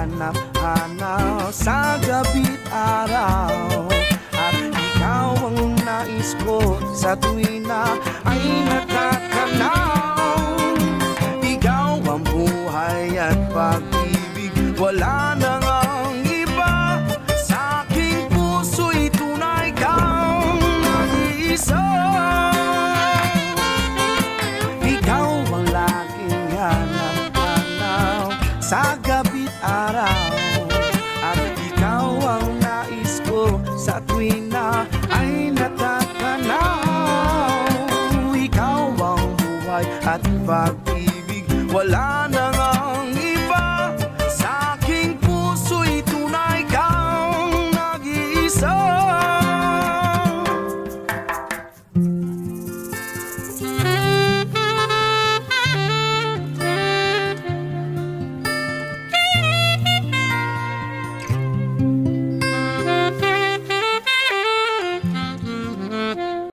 hanap-hanap sa gabi't araw. At ikaw ang nais ko sa tuwing na ay nakakanaw. Ikaw ang buhay at pag-ibig, wala nang ang iba. Sa aking puso'y tunay kang nag-iisa. Ikaw ang laging hanap-hanap sa gabi't araw. At ikaw ang nais ko sa tuwing na ay nakakanaw. Ikaw ang buhay at pag-ibig, wala